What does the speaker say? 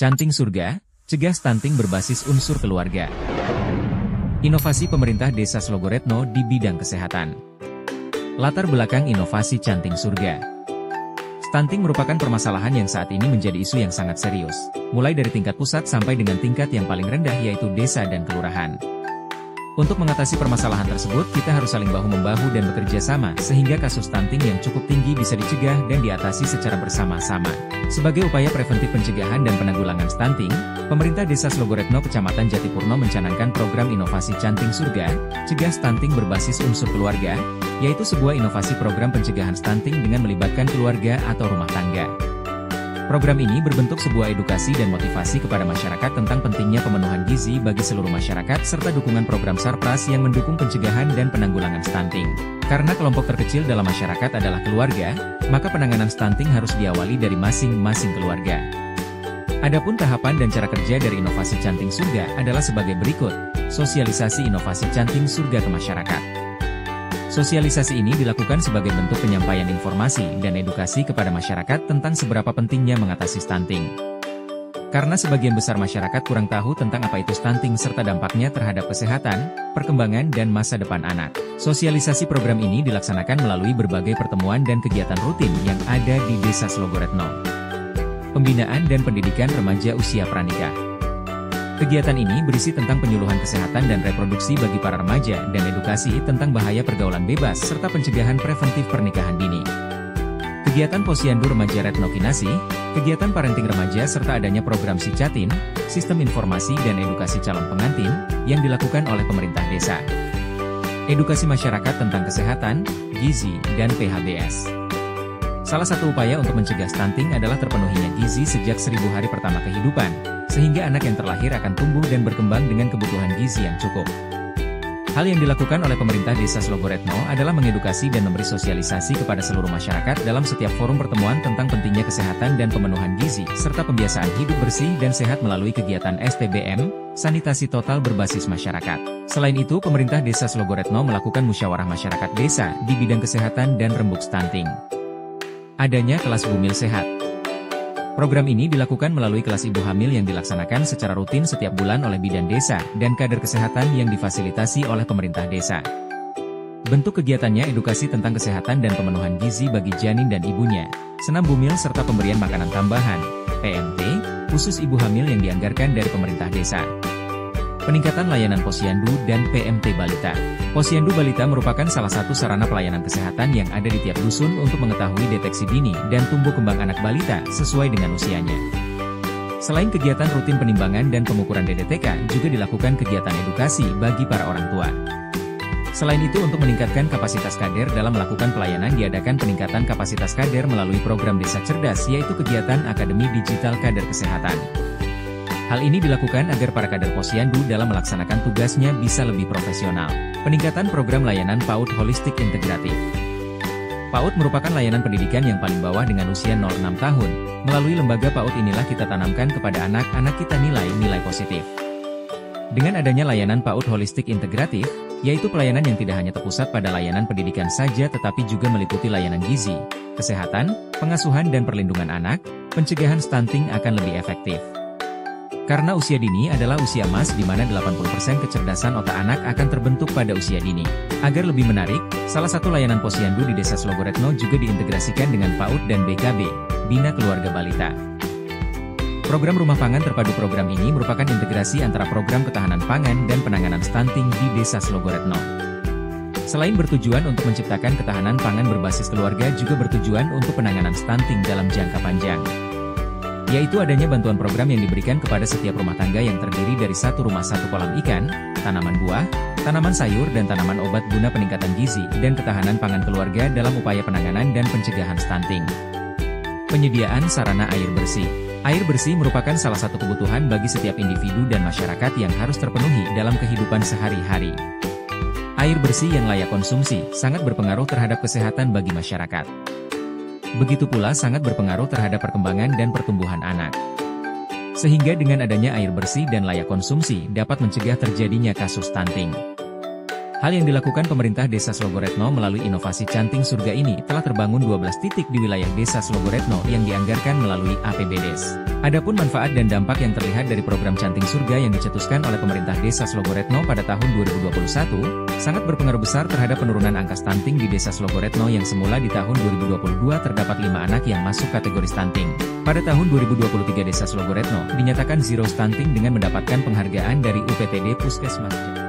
Canting Surga, cegah stunting berbasis unsur keluarga. Inovasi pemerintah Desa Slogoretno di bidang kesehatan. Latar belakang inovasi Canting Surga. Stunting merupakan permasalahan yang saat ini menjadi isu yang sangat serius, mulai dari tingkat pusat sampai dengan tingkat yang paling rendah yaitu desa dan kelurahan. Untuk mengatasi permasalahan tersebut, kita harus saling bahu-membahu dan bekerja sama, sehingga kasus stunting yang cukup tinggi bisa dicegah dan diatasi secara bersama-sama. Sebagai upaya preventif pencegahan dan penanggulangan stunting, pemerintah Desa Slogoretno Kecamatan Jatipurno mencanangkan program inovasi Canting Surga, cegah stunting berbasis unsur keluarga, yaitu sebuah inovasi program pencegahan stunting dengan melibatkan keluarga atau rumah tangga. Program ini berbentuk sebuah edukasi dan motivasi kepada masyarakat tentang pentingnya pemenuhan gizi bagi seluruh masyarakat serta dukungan program Sarpras yang mendukung pencegahan dan penanggulangan stunting. Karena kelompok terkecil dalam masyarakat adalah keluarga, maka penanganan stunting harus diawali dari masing-masing keluarga. Adapun tahapan dan cara kerja dari inovasi Canting Surga adalah sebagai berikut: sosialisasi inovasi Canting Surga ke masyarakat. Sosialisasi ini dilakukan sebagai bentuk penyampaian informasi dan edukasi kepada masyarakat tentang seberapa pentingnya mengatasi stunting. Karena sebagian besar masyarakat kurang tahu tentang apa itu stunting serta dampaknya terhadap kesehatan, perkembangan dan masa depan anak. Sosialisasi program ini dilaksanakan melalui berbagai pertemuan dan kegiatan rutin yang ada di Desa Slogoretno. Pembinaan dan pendidikan remaja usia pranikah. Kegiatan ini berisi tentang penyuluhan kesehatan dan reproduksi bagi para remaja dan edukasi tentang bahaya pergaulan bebas serta pencegahan preventif pernikahan dini. Kegiatan Posyandu Remaja Retno Kinasi, kegiatan parenting remaja serta adanya program Sicatin, sistem informasi dan edukasi calon pengantin, yang dilakukan oleh pemerintah desa. Edukasi masyarakat tentang kesehatan, gizi, dan PHBS. Salah satu upaya untuk mencegah stunting adalah terpenuhinya gizi sejak 1000 hari pertama kehidupan, sehingga anak yang terlahir akan tumbuh dan berkembang dengan kebutuhan gizi yang cukup. Hal yang dilakukan oleh pemerintah Desa Slogoretno adalah mengedukasi dan memberi sosialisasi kepada seluruh masyarakat dalam setiap forum pertemuan tentang pentingnya kesehatan dan pemenuhan gizi, serta pembiasaan hidup bersih dan sehat melalui kegiatan STBM, sanitasi total berbasis masyarakat. Selain itu, pemerintah Desa Slogoretno melakukan musyawarah masyarakat desa di bidang kesehatan dan rembuk stunting. Adanya kelas Bumil Sehat. Program ini dilakukan melalui kelas ibu hamil yang dilaksanakan secara rutin setiap bulan oleh bidan desa dan kader kesehatan yang difasilitasi oleh pemerintah desa. Bentuk kegiatannya edukasi tentang kesehatan dan pemenuhan gizi bagi janin dan ibunya, senam bumil serta pemberian makanan tambahan, PMT, khusus ibu hamil yang dianggarkan dari pemerintah desa. Peningkatan layanan Posyandu dan PMT Balita. Posyandu Balita merupakan salah satu sarana pelayanan kesehatan yang ada di tiap dusun untuk mengetahui deteksi dini dan tumbuh kembang anak balita sesuai dengan usianya. Selain kegiatan rutin penimbangan dan pengukuran DDTK, juga dilakukan kegiatan edukasi bagi para orang tua. Selain itu, untuk meningkatkan kapasitas kader dalam melakukan pelayanan, diadakan peningkatan kapasitas kader melalui program Desa Cerdas, yaitu kegiatan Akademi Digital Kader Kesehatan. Hal ini dilakukan agar para kader Posyandu dalam melaksanakan tugasnya bisa lebih profesional. Peningkatan program layanan PAUD Holistik Integratif. PAUD merupakan layanan pendidikan yang paling bawah dengan usia 0-6 tahun. Melalui lembaga PAUD inilah kita tanamkan kepada anak-anak kita nilai-nilai positif. Dengan adanya layanan PAUD Holistik Integratif, yaitu pelayanan yang tidak hanya terpusat pada layanan pendidikan saja tetapi juga meliputi layanan gizi, kesehatan, pengasuhan dan perlindungan anak, pencegahan stunting akan lebih efektif. Karena usia dini adalah usia emas di mana 80% kecerdasan otak anak akan terbentuk pada usia dini. Agar lebih menarik, salah satu layanan Posyandu di Desa Slogoretno juga diintegrasikan dengan PAUD dan BKB, Bina Keluarga Balita. Program Rumah Pangan Terpadu. Program ini merupakan integrasi antara program ketahanan pangan dan penanganan stunting di Desa Slogoretno. Selain bertujuan untuk menciptakan ketahanan pangan berbasis keluarga, juga bertujuan untuk penanganan stunting dalam jangka panjang, yaitu adanya bantuan program yang diberikan kepada setiap rumah tangga yang terdiri dari satu rumah satu kolam ikan, tanaman buah, tanaman sayur dan tanaman obat guna peningkatan gizi dan ketahanan pangan keluarga dalam upaya penanganan dan pencegahan stunting. Penyediaan sarana air bersih. Air bersih merupakan salah satu kebutuhan bagi setiap individu dan masyarakat yang harus terpenuhi dalam kehidupan sehari-hari. Air bersih yang layak konsumsi sangat berpengaruh terhadap kesehatan bagi masyarakat. Begitu pula sangat berpengaruh terhadap perkembangan dan pertumbuhan anak. Sehingga dengan adanya air bersih dan layak konsumsi dapat mencegah terjadinya kasus stunting. Hal yang dilakukan pemerintah Desa Slogoretno melalui inovasi Canting Surga ini telah terbangun 12 titik di wilayah Desa Slogoretno yang dianggarkan melalui APBDes. Adapun manfaat dan dampak yang terlihat dari program Canting Surga yang dicetuskan oleh pemerintah Desa Slogoretno pada tahun 2021, sangat berpengaruh besar terhadap penurunan angka stunting di Desa Slogoretno yang semula di tahun 2022 terdapat 5 anak yang masuk kategori stunting. Pada tahun 2023 Desa Slogoretno dinyatakan zero stunting dengan mendapatkan penghargaan dari UPTD Puskesmas.